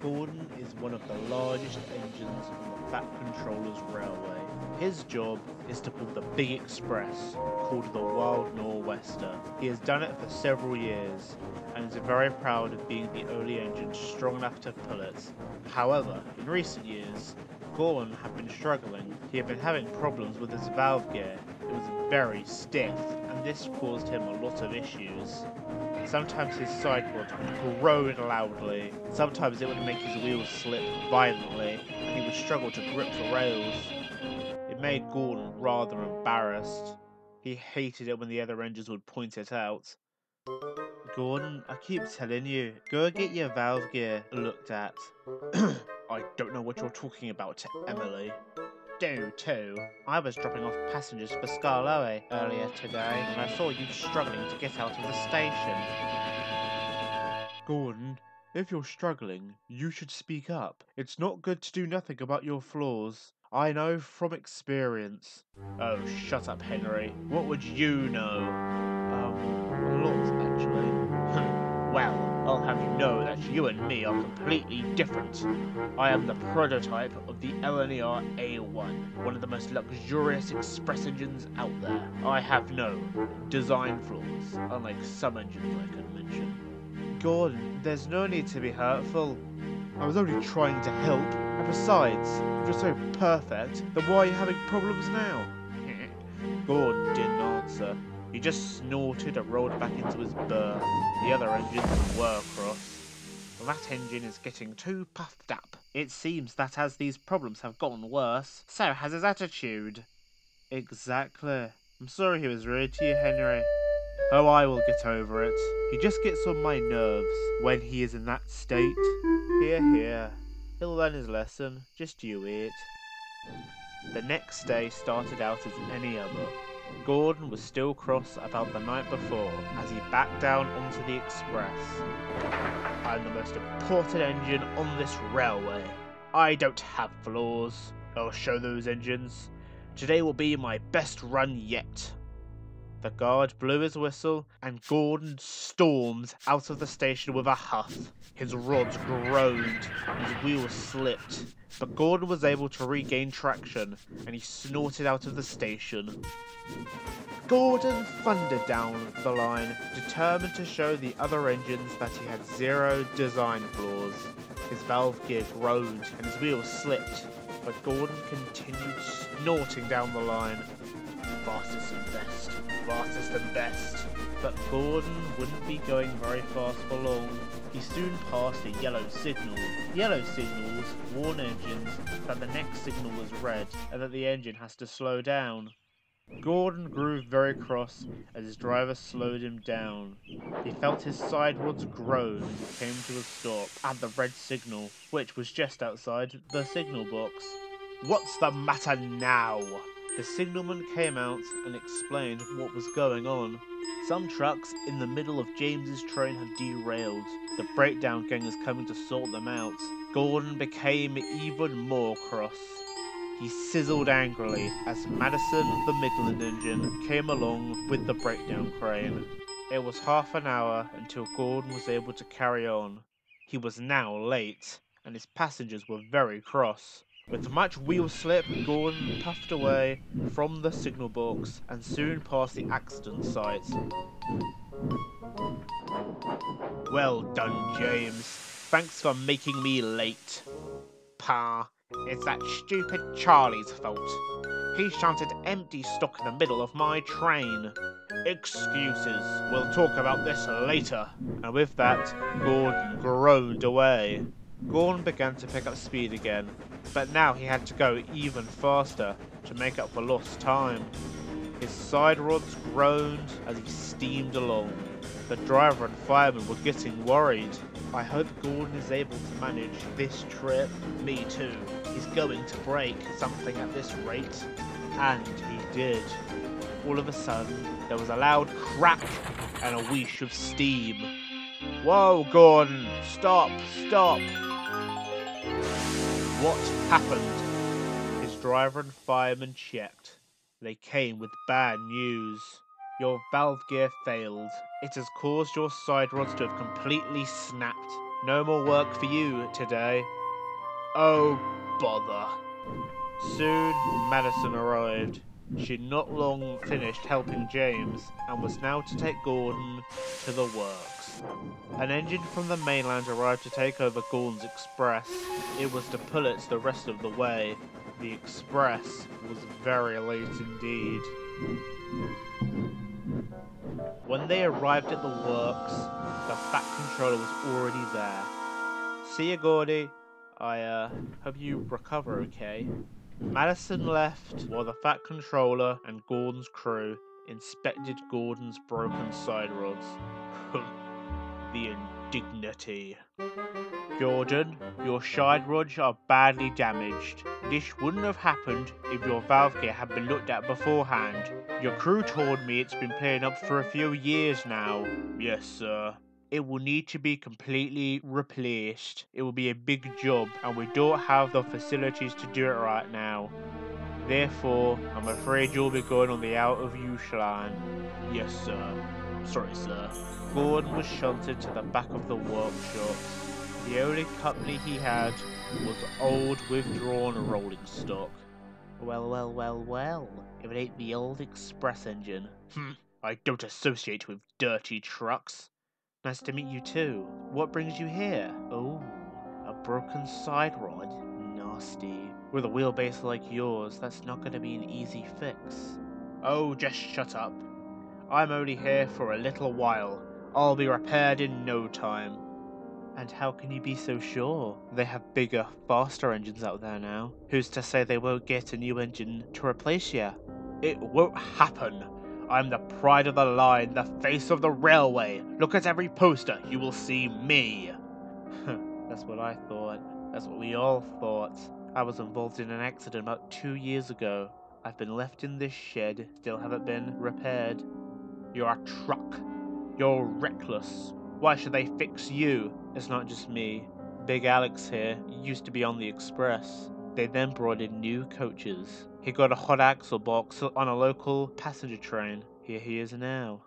Gordon is one of the largest engines on the Fat Controller's railway. His job is to pull the big express, called the Wild Nor'Wester. He has done it for several years, and is very proud of being the only engine strong enough to pull it. However, in recent years, Gordon had been struggling. He had been having problems with his valve gear. It was very stiff, and this caused him a lot of issues. Sometimes his sideboard would groan loudly, sometimes it would make his wheels slip violently, and he would struggle to grip the rails. It made Gordon rather embarrassed. He hated it when the other engines would point it out. Gordon, I keep telling you, go get your valve gear looked at. I don't know what you're talking about, Emily. Do too. I was dropping off passengers for Scarloe earlier today, and I saw you struggling to get out of the station. Gordon, if you're struggling, you should speak up. It's not good to do nothing about your flaws. I know from experience. Oh, shut up, Henry. What would you know? A lot, actually. Well, I'll have you know that you and me are completely different. I am the prototype of the LNER A1, one of the most luxurious express engines out there. I have no design flaws, unlike some engines I could mention. Gordon, there's no need to be hurtful. I was only trying to help, and besides, if you're so perfect, then why are you having problems now? Gordon didn't answer. He just snorted and rolled back into his berth. The other engines were cross. That engine is getting too puffed up. It seems that as these problems have gotten worse, so has his attitude. Exactly. I'm sorry he was rude to you, Henry. Oh, I will get over it. He just gets on my nerves when he is in that state. Here. He'll learn his lesson. Just you wait. The next day started out as any other. Gordon was still cross about the night before as he backed down onto the express. I'm the most important engine on this railway. I don't have flaws. I'll show those engines. Today will be my best run yet. The guard blew his whistle, and Gordon stormed out of the station with a huff. His rods groaned, and his wheels slipped, but Gordon was able to regain traction, and he snorted out of the station. Gordon thundered down the line, determined to show the other engines that he had zero design flaws. His valve gear groaned, and his wheels slipped, but Gordon continued snorting down the line. Fastest and best. But Gordon wouldn't be going very fast for long. He soon passed a yellow signal. Yellow signals warn engines that the next signal is red and that the engine has to slow down. Gordon grew very cross as his driver slowed him down. He felt his side rods groan as he came to a stop at the red signal, which was just outside the signal box. What's the matter now? The signalman came out and explained what was going on. Some trucks in the middle of James's train have derailed. The breakdown gang is coming to sort them out. Gordon became even more cross. He sizzled angrily as Madison, the Midland engine, came along with the breakdown crane. It was half an hour until Gordon was able to carry on. He was now late, and his passengers were very cross. With much wheel slip, Gordon puffed away from the signal box and soon passed the accident site. Well done, James. Thanks for making me late. Pa, it's that stupid Charlie's fault. He shunted empty stock in the middle of my train. Excuses. We'll talk about this later. And with that, Gordon groaned away. Gordon began to pick up speed again, but now he had to go even faster to make up for lost time. His side rods groaned as he steamed along. The driver and fireman were getting worried. I hope Gordon is able to manage this trip. Me too. He's going to break something at this rate. And he did. All of a sudden, there was a loud crack and a whoosh of steam. Whoa, Gordon! Stop! What happened? His driver and fireman checked. They came with bad news. Your valve gear failed. It has caused your side rods to have completely snapped. No more work for you today. Oh, bother. Soon, Madison arrived. She'd not long finished helping James and was now to take Gordon to the works. An engine from the mainland arrived to take over Gordon's express. It was to pull it the rest of the way. The express was very late indeed. When they arrived at the works, the Fat Controller was already there. See ya, Gordy. I hope you recover okay. Madison left while the Fat Controller and Gordon's crew inspected Gordon's broken side rods. The indignity. Gordon, your side rods are badly damaged. This wouldn't have happened if your valve gear had been looked at beforehand. Your crew told me it's been playing up for a few years now. Yes, sir. It will need to be completely replaced. It will be a big job, and we don't have the facilities to do it right now. Therefore, I'm afraid you'll be going on the out of use line. Yes, sir. Sorry, sir. Gordon was shunted to the back of the workshop. The only company he had was old withdrawn rolling stock. Well, if it ain't the old express engine. I don't associate with dirty trucks. Nice to meet you too. What brings you here? Oh, a broken side rod? Nasty. With a wheelbase like yours, that's not gonna be an easy fix. Oh, just shut up. I'm only here for a little while. I'll be repaired in no time. And how can you be so sure? They have bigger, faster engines out there now. Who's to say they won't get a new engine to replace you? It won't happen. I'm the pride of the line, the face of the railway. Look at every poster, you will see me. That's what I thought. That's what we all thought. I was involved in an accident about 2 years ago. I've been left in this shed, still haven't been repaired. You're a truck. You're reckless. Why should they fix you? It's not just me. Big Alex here used to be on the express. They then brought in new coaches. He got a hot axle box on a local passenger train. Here he is now.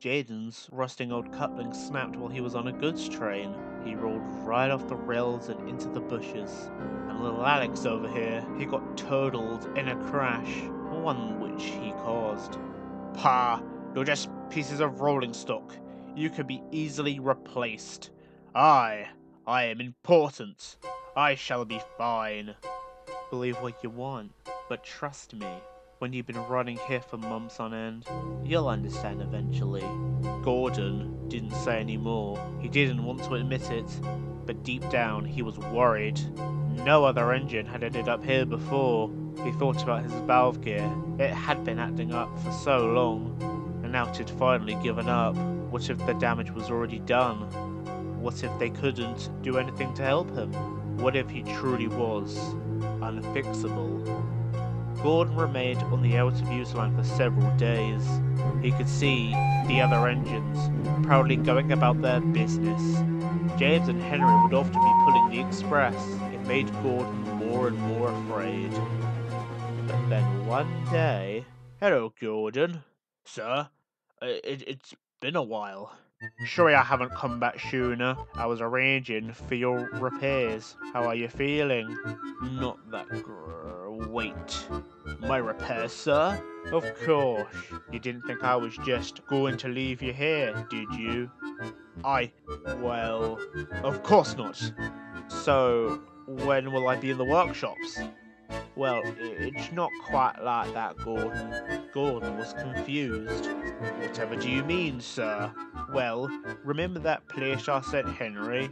Jaden's rusting old coupling snapped while he was on a goods train. He rolled right off the rails and into the bushes. And little Alex over here, he got totaled in a crash, one which he caused. Pah, you're just pieces of rolling stock. You could be easily replaced. I am important. I shall be fine. Believe what you want, but trust me, when you've been running here for months on end, you'll understand eventually. Gordon didn't say any more. He didn't want to admit it, but deep down he was worried. No other engine had ended up here before. He thought about his valve gear. It had been acting up for so long, and now it had finally given up. What if the damage was already done? What if they couldn't do anything to help him? What if he truly was unfixable? Gordon remained on the out of use line for several days. He could see the other engines proudly going about their business. James and Henry would often be pulling the express. It made Gordon more and more afraid. But then one day... Hello, Gordon. Sir? It's been a while. Sorry I haven't come back sooner. I was arranging for your repairs. How are you feeling? Not that wait. My repairs, sir? Of course. You didn't think I was just going to leave you here, did you? Well, of course not. So, when will I be in the workshops? Well, it's not quite like that, Gordon. Gordon was confused. Whatever do you mean, sir? Well, remember that place I sent Henry?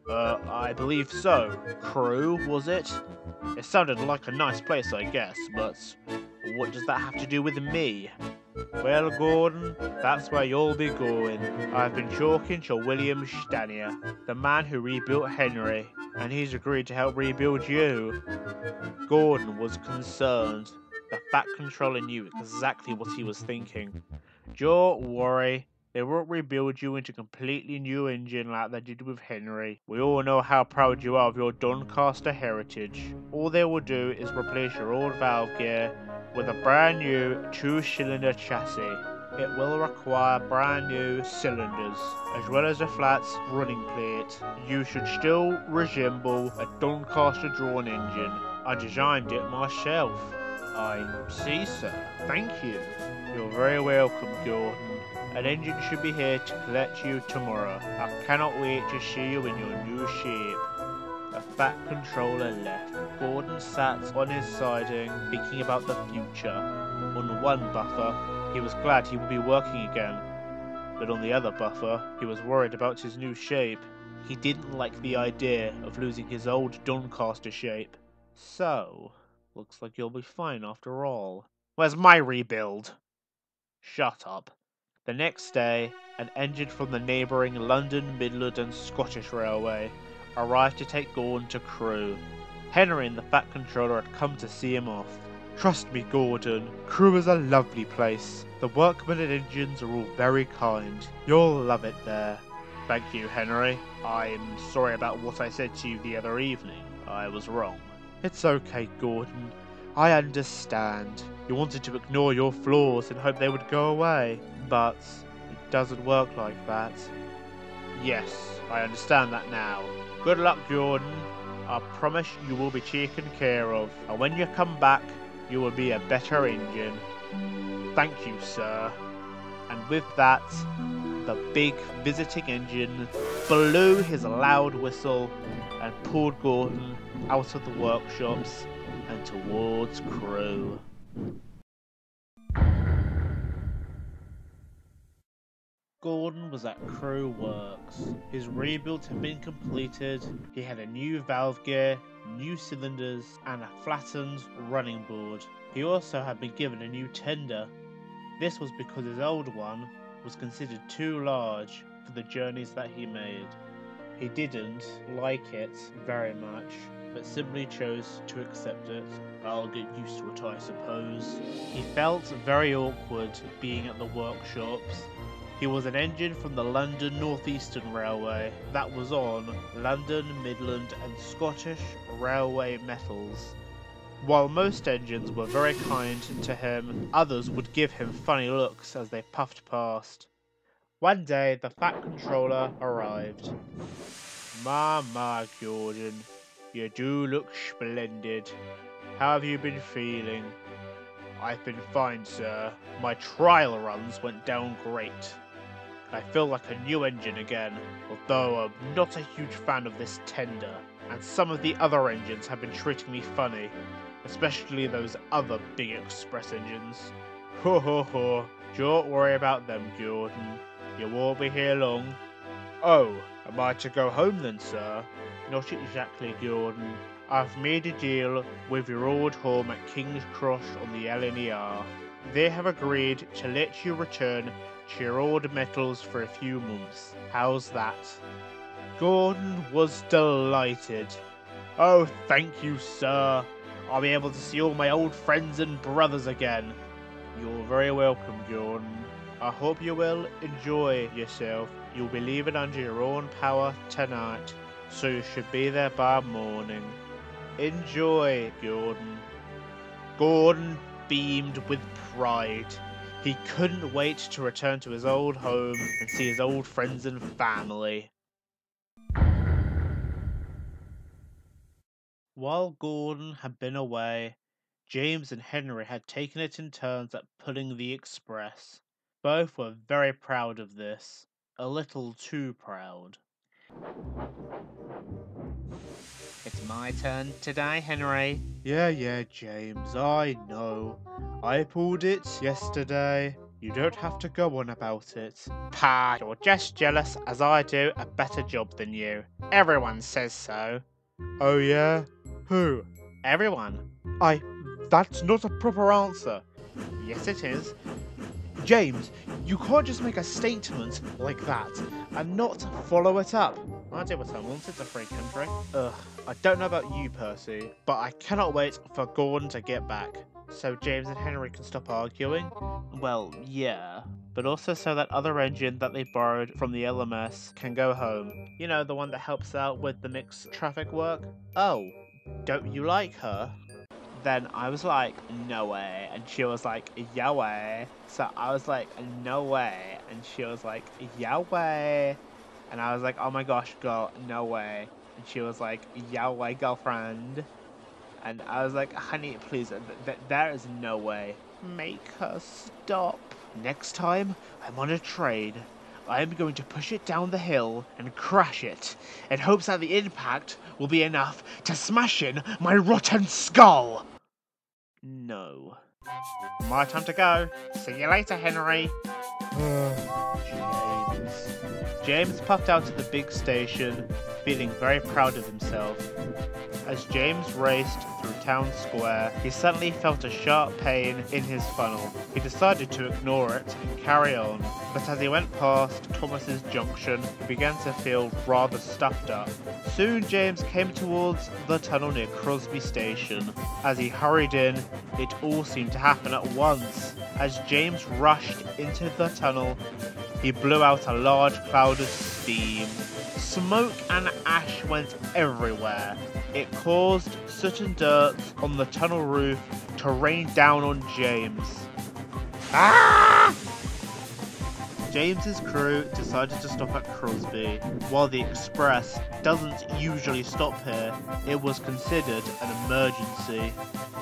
I believe so. Crewe, was it? It sounded like a nice place, I guess, but what does that have to do with me? Well, Gordon, that's where you'll be going. I've been talking to William Stanier, the man who rebuilt Henry, and he's agreed to help rebuild you. Gordon was concerned. The Fat Controller knew exactly what he was thinking. Don't worry, they won't rebuild you into a completely new engine like they did with Henry. We all know how proud you are of your Doncaster heritage. All they will do is replace your old valve gear with a brand new 2-cylinder chassis. It will require brand new cylinders, as well as a flat running plate. You should still resemble a Doncaster drawn engine. I designed it myself. I see, sir. Thank you. You're very welcome, Gordon. An engine should be here to collect you tomorrow. I cannot wait to see you in your new shape. The Fat Controller left. Gordon sat on his siding, thinking about the future. On one buffer, he was glad he would be working again. But on the other buffer, he was worried about his new shape. He didn't like the idea of losing his old Doncaster shape. So, looks like you'll be fine after all. Where's my rebuild? Shut up. The next day, an engine from the neighbouring London, Midland and Scottish Railway arrived to take Gordon to Crewe. Henry and the Fat Controller had come to see him off. Trust me, Gordon, Crewe is a lovely place. The workmen and engines are all very kind. You'll love it there. Thank you, Henry. I'm sorry about what I said to you the other evening. I was wrong. It's okay, Gordon. I understand. You wanted to ignore your flaws and hope they would go away, but it doesn't work like that. Yes, I understand that now. Good luck, Jordan. I promise you will be taken care of, and when you come back, you will be a better engine. Thank you, sir. And with that, the big visiting engine blew his loud whistle and pulled Gordon out of the workshops and towards Crewe. Gordon was at Crewe Works. His rebuild had been completed. He had a new valve gear, new cylinders, and a flattened running board. He also had been given a new tender. This was because his old one was considered too large for the journeys that he made. He didn't like it very much, but simply chose to accept it. I'll get used to it, I suppose. He felt very awkward being at the workshops. He was an engine from the London North Eastern Railway that was on London, Midland and Scottish Railway metals. While most engines were very kind to him, others would give him funny looks as they puffed past. One day, the Fat Controller arrived. My, Jordan, you do look splendid. How have you been feeling? I've been fine, sir. My trial runs went down great. I feel like a new engine again, although I'm not a huge fan of this tender, and some of the other engines have been treating me funny, especially those other big express engines. Ho ho ho, don't worry about them, Jordan. You won't be here long. Oh, am I to go home then, sir? Not exactly, Jordan. I've made a deal with your old home at King's Cross on the LNER. They have agreed to let you return to your old metals for a few months. How's that? Gordon was delighted. Oh, thank you, sir. I'll be able to see all my old friends and brothers again. You're very welcome, Jordan. I hope you will enjoy yourself. You'll be leaving under your own power tonight, so you should be there by morning. Enjoy, Gordon. Gordon beamed with pride. He couldn't wait to return to his old home and see his old friends and family. While Gordon had been away, James and Henry had taken it in turns at pulling the express. Both were very proud of this, a little too proud. It's my turn today, Henry. Yeah, James, I know. I pulled it yesterday. You don't have to go on about it. Pa, you're just jealous as I do a better job than you. Everyone says so. Oh yeah? Who? Everyone. That's not a proper answer. Yes, it is. James, you can't just make a statement like that and not follow it up. I did what I wanted, it's a free country. I don't know about you, Percy, but I cannot wait for Gordon to get back. So James and Henry can stop arguing? Well, yeah. But also so that other engine that they borrowed from the LMS can go home. You know, the one that helps out with the mixed traffic work? Oh, don't you like her? then I was like, no way. And she was like, yeah way. So I was like, no way. And she was like, yeah way. And I was like, oh my gosh, girl, no way. And she was like, yeah way, girlfriend. And I was like, honey, please, there is no way. Make her stop. Next time I'm on a train, I am going to push it down the hill and crash it, in hopes that the impact will be enough to smash in my rotten skull. No. My time to go. See you later, Henry. James puffed out of the big station, feeling very proud of himself. As James raced through town square, he suddenly felt a sharp pain in his funnel. He decided to ignore it and carry on, but as he went past Thomas's junction, he began to feel rather stuffed up. Soon James came towards the tunnel near Crosby Station. As he hurried in, it all seemed to happen at once. As James rushed into the tunnel, he blew out a large cloud of steam. Smoke and ash went everywhere. It caused soot and dirt on the tunnel roof to rain down on James. Ah! James's crew decided to stop at Crosby. While the express doesn't usually stop here, it was considered an emergency.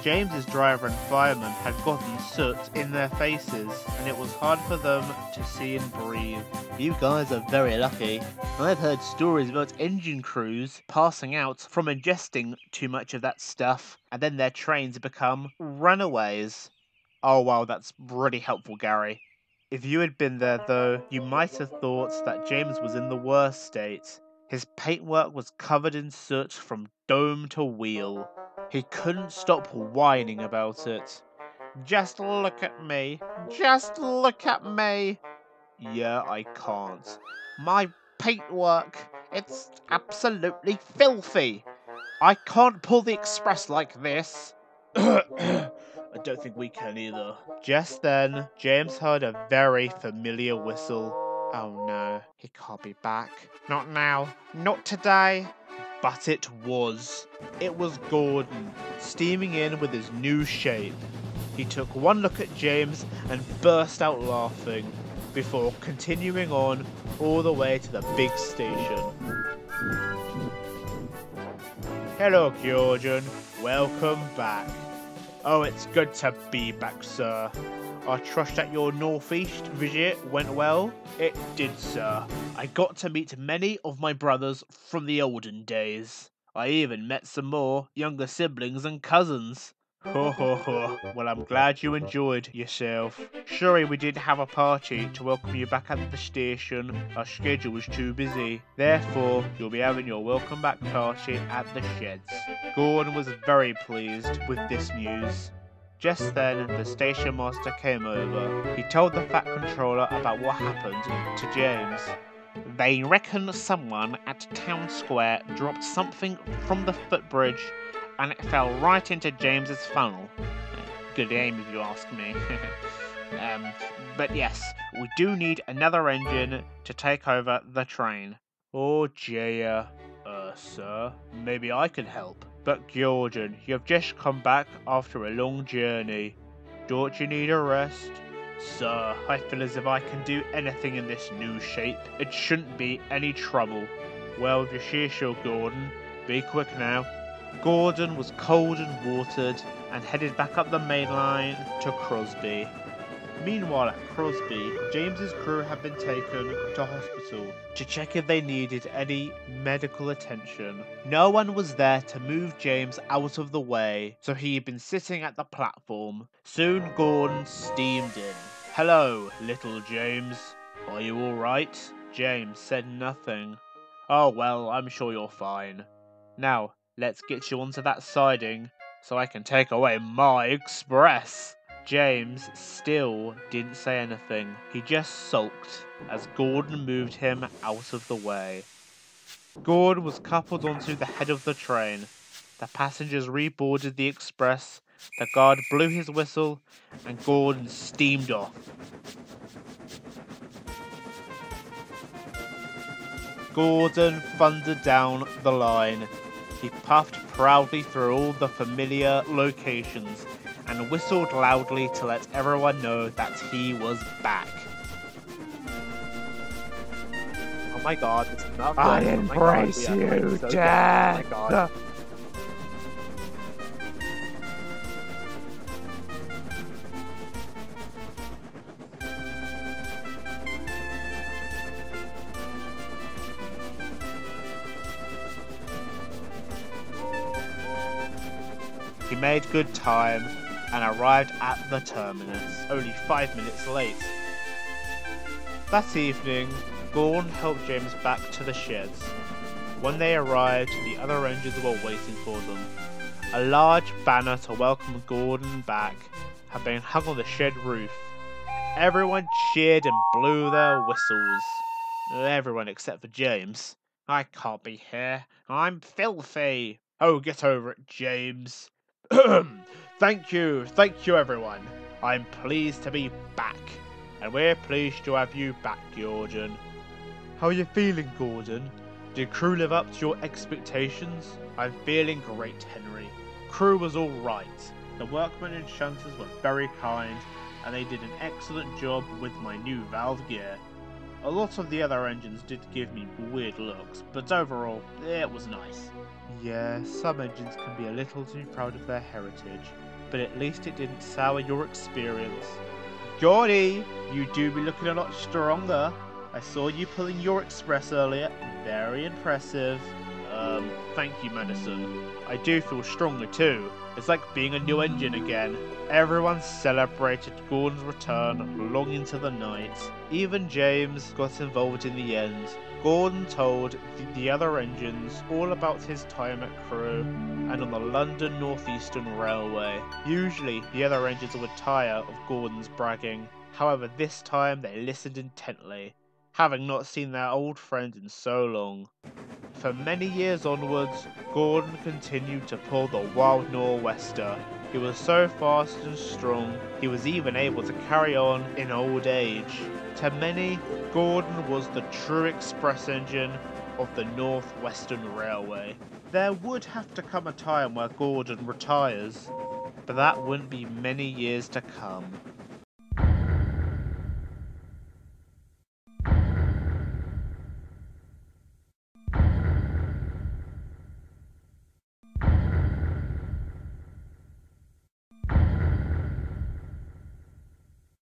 James's driver and fireman had gotten soot in their faces, and it was hard for them to see and breathe. You guys are very lucky. I've heard stories about engine crews passing out from ingesting too much of that stuff, and then their trains become runaways. Oh wow, that's really helpful, Gary. If you had been there though, you might have thought that James was in the worst state. His paintwork was covered in soot from dome to wheel. He couldn't stop whining about it. Just look at me. Just look at me. Yeah, I can't. My paintwork, it's absolutely filthy. I can't pull the express like this. I don't think we can either. Just then, James heard a very familiar whistle. Oh no, he can't be back. Not now. Not today. But it was. It was Gordon, steaming in with his new shape. He took one look at James and burst out laughing, before continuing on all the way to the big station. Hello, Gordon. Welcome back. Oh, it's good to be back, sir. I trust that your northeast visit went well? It did, sir. I got to meet many of my brothers from the olden days. I even met some more younger siblings and cousins. Ho ho ho. Well, I'm glad you enjoyed yourself. Sorry we didn't have a party to welcome you back at the station. Our schedule was too busy. Therefore, you'll be having your welcome back party at the sheds. Gordon was very pleased with this news. Just then, the station master came over. He told the Fat Controller about what happened to James. They reckon someone at Town Square dropped something from the footbridge and it fell right into James's funnel. Good aim if you ask me. But yes, we do need another engine to take over the train. Oh dear. Sir, maybe I can help. But Gordon, you've just come back after a long journey. Don't you need a rest? Sir, I feel as if I can do anything in this new shape. It shouldn't be any trouble. Well, if you're sheer sure, Gordon, be quick now. Gordon was cold and watered and headed back up the main line to Crosby. Meanwhile at Crosby, James's crew had been taken to hospital to check if they needed any medical attention. No one was there to move James out of the way, so he had been sitting at the platform. Soon Gordon steamed in. Hello, little James. Are you alright? James said nothing. Oh well, I'm sure you're fine. Now, let's get you onto that siding so I can take away my express. James still didn't say anything. He just sulked as Gordon moved him out of the way. Gordon was coupled onto the head of the train. The passengers reboarded the express. The guard blew his whistle and Gordon steamed off. Gordon thundered down the line. He puffed proudly through all the familiar locations and whistled loudly to let everyone know that he was back. Oh my god, this is not good. I embrace you, Dad! Oh my god. He made good time and arrived at the terminus, only 5 minutes late. That evening, Gordon helped James back to the sheds. When they arrived, the other engines were waiting for them. A large banner to welcome Gordon back had been hung on the shed roof. Everyone cheered and blew their whistles. Everyone except for James. I can't be here. I'm filthy. Oh, get over it, James. Thank you everyone. I'm pleased to be back, and we're pleased to have you back, Gordon. How are you feeling, Gordon? Did Crewe live up to your expectations? I'm feeling great, Henry. Crewe was all right. The workmen and shunters were very kind, and they did an excellent job with my new valve gear. A lot of the other engines did give me weird looks, but overall, it was nice. Yeah, some engines can be a little too proud of their heritage, but at least it didn't sour your experience. Geordie, you do be looking a lot stronger. I saw you pulling your express earlier. Very impressive. Thank you, Madison. I do feel stronger too. It's like being a new engine again. Everyone celebrated Gordon's return long into the night. Even James got involved in the end. Gordon told the other engines all about his time at Crewe and on the London North Eastern Railway. Usually, the other engines would tire of Gordon's bragging. However, this time they listened intently, having not seen their old friend in so long. For many years onwards, Gordon continued to pull the wild nor'wester. He was so fast and strong, he was even able to carry on in old age. To many, Gordon was the true express engine of the North Western Railway. There would have to come a time where Gordon retires, but that wouldn't be many years to come.